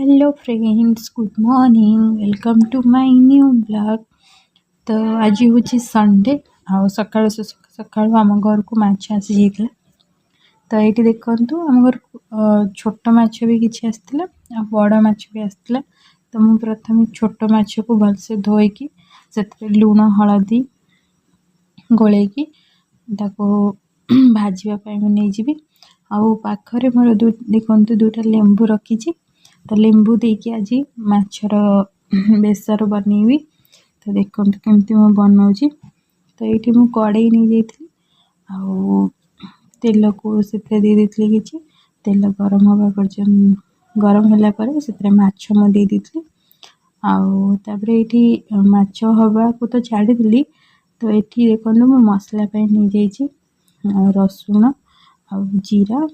Hello friends, good morning. Welcome to my new blog. तो आज हूँ संडे आ सका सका आम घर को माछ आसी जाइए। तो ये देखु आम घर छोट माछ भी किसी आसाला बड़ माछ भी आसाला। तो मुझे प्रथम छोट माछ को भलसे धोईकी से लुण हलदी गोलेकी भाजवाई मुझे आउ पाखरे मोर देखु दुईटा लेंबू रखी। तो लेंबू देकी आज माछर बेसर बनैबी। तो देखो केमती मु बनाऊँगी। तो ये मु कड़े नहीं जाइए आउ तेल को से दे देती कि तेल गरम हवा पर्यंत गरम होला परे से माछ मु दे देती आउे ये माछ हवा को तो छाड़ी। तो ये देखो मु मसला नहीं जाइए रसुण आ जीरा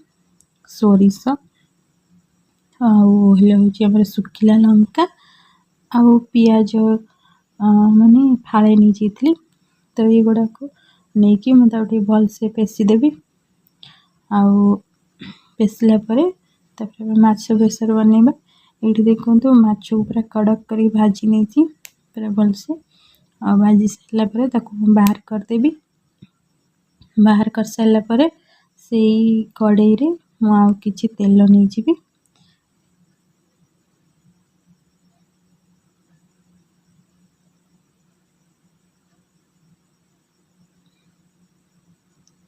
सोरिष आम सुखिला लंका आउ पियाज माने फाड़े नहीं जाइए। तो ये गुड़ाक नहीं कि मुझे भलसे पेशीदेवी आउ पेसिला माछ बेसर बनैबा। ये देखो माछ पूरा कड़क कर भाजी नहीं पूरा भलसे भाजी सारापर बाहर करदेवी। बाहर कर सारापर से कड़े मुझे तेल नहीं जी।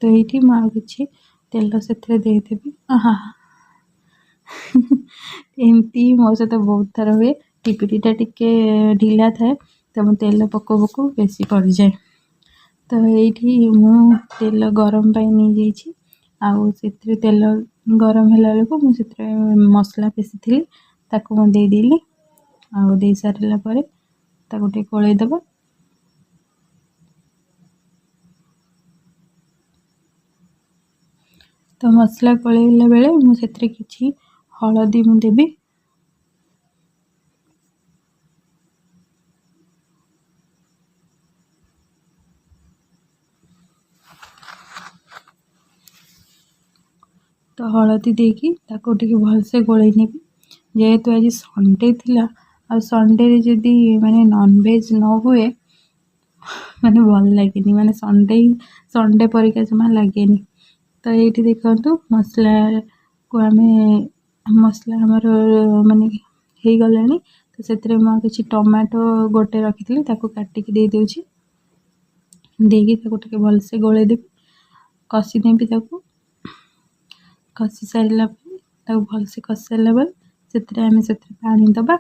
तो ये मुझे तेल से देदेवी। एमती मो सहित बहुत थर हुए टिपिटा टिके ढिला थाए तो मु तेल पको पको बेसी पड़ जाए। तो ये मु तेल गरम पाई नहीं जाइए आउ से तेल गरम है बेलू मुझे मसला पेशी थी ताकू मुझे देदेली आउ दे सारापर गोटे कोड़ेदबा। तो मसला कोलेला बेले मुझे किसी हलदी मु देवी। तो हलदी देकी भलसे गोल नेबी जेहेतु आज संडे थिला आ संडे रे जदी माने नॉनवेज न हुए माने भल लगे माने संडे परिका जमा लगे। तो ये देखो मसला को आम मसला आमर माने हो गला। तो से किसी टमाटो गोटे रखी काटिकी दे दूची देकी भलसे गोलेदेवी कषिदेवी कषि सारा भलसे कषि सारा से पानी दबा।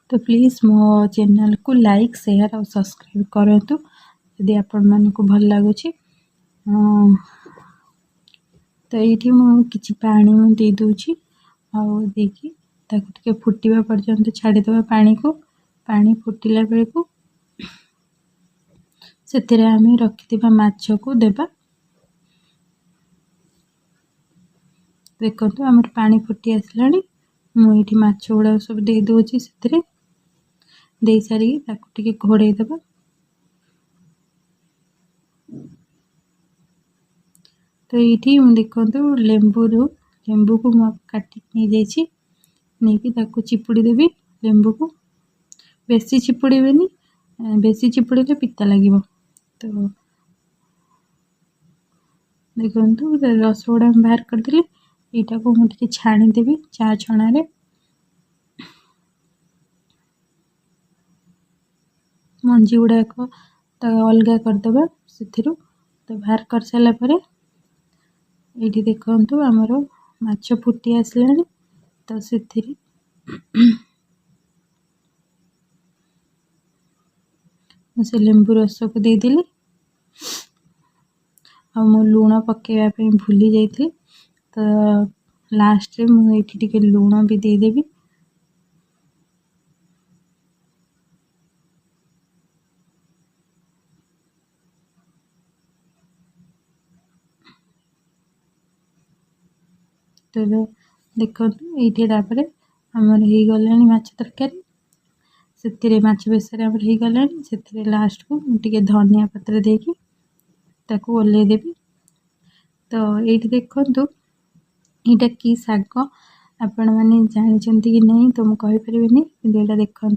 तो प्लीज मो चैनल को लाइक शेयर और सब्सक्राइब करूँ यदि आपण मानक भल लगुच। तो ये मुझे पानी दे दूची आगे फुटवा पर्यंत छाड़ीदे पानी को। पानी फुटिला बेले को से आम रखि माछ को देबा। देखो आम पानी फुटी आसला मुझे माछ गुड़ा सब दे दूची से दे सारी घोड़ेदबा। तो ये देखो लेंबू को काटिक नहीं जाइए नहीं चिपुड़ी देवी लेंबू को बेसी चिपुड़ेनि बेसी चिपुड़े पिता लगे। तो देखो रस गुड़ा बाहर करदेली यहाँ को मुझे छाणीदेवी चा छणारे मंजी गुड़ाक अलग करदे से तो बाहर कर सारापर ये देखो आमर माछ फुटी आसला। तो से से लेंबू रस को देदेली आ मु लुण पकेवाई भूली जाइए। तो लास्ट रे मुझे लुण भी देदेवी। तो देखो ये आमर हो गला माछ तरकारी से माछ बेसर आमर हो गला से लास्ट को मुझे धनिया पत्र देकी ताकू ओल्हे देबी। तो ये देखंतु एटा कि शाग आपण मैंने जानते कि नहीं तो मुझे कहीपरि कि यहाँ देखु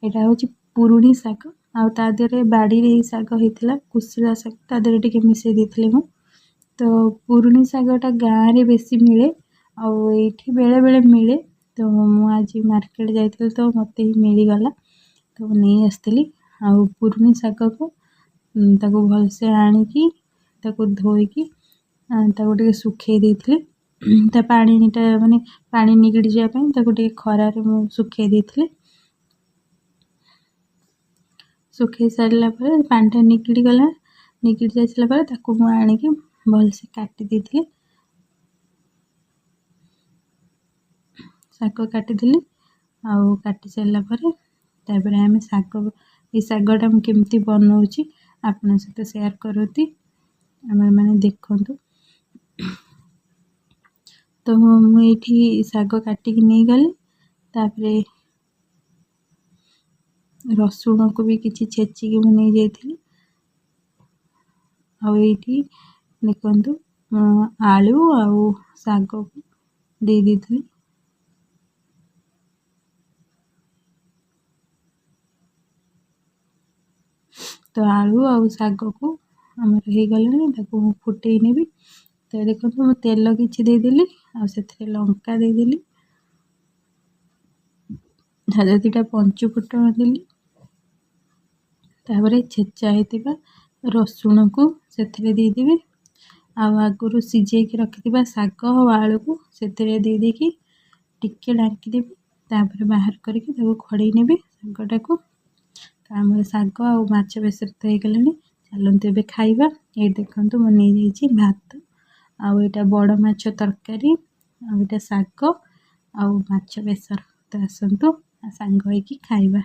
यहाँ हूँ पुरुणी शाग आ देहरे बाड़ी शाग होता कुशिला शाग ता देहरे टिके मिसई देती मु। तो पुरुणी शागटा गाँव में बेसी मिले आठी बेले बेले मिले। तो मुझे मार्केट जाइए तो मत ही मिलगला तो नहीं आसती आ पुरुणी शाग को ताको भलसे आणिकी ताको धोईकी ताको टिके सुखई देती ता पानीटा माने पानी निगड़ी जाए ताको टिके खरारे मु सुखई देती। सुखई सारा पर पानीटा निगड़ी गला निगड़ी जाई सारा पर ताको मु आणिकी भलसे काटी देती शाग काटिदेली आउ काटी सारा पर आम शाग ये शागटा मुझे केमती बनाऊँगी आपण सहित शेयर करूती मैंने देखंतु। तो मुझे शाग काटिकी नहीं गली तापरे रसुण को भी किसी छेचिकी मुझे नहीं जाइली आठी देखु आलू आउ शाग को दे देती। तो आलू आउ शाग को आमर हो गला फुटे नेबी। तो देखो मु तेल किसी देदेली से लंका देदेली दुटा पंचु फुटण देली तापर छेचा होता रसुण को से देदेवी आगुरी सिझेकी रखिथिबा शाग और आलू को से देदेकी टिके ढांकीदेवी तापर बाहर करके खड़े नेबी शागटा को। आम शाग आ माछ बेसर तो हो गलानी चलते ए खाइबा। ये देखो मु नहीं जाइए भात आटा बड़ माछ तरकारी आटा शाग आ माछ बेसर तो आसतु सांग होइकी खाइबा।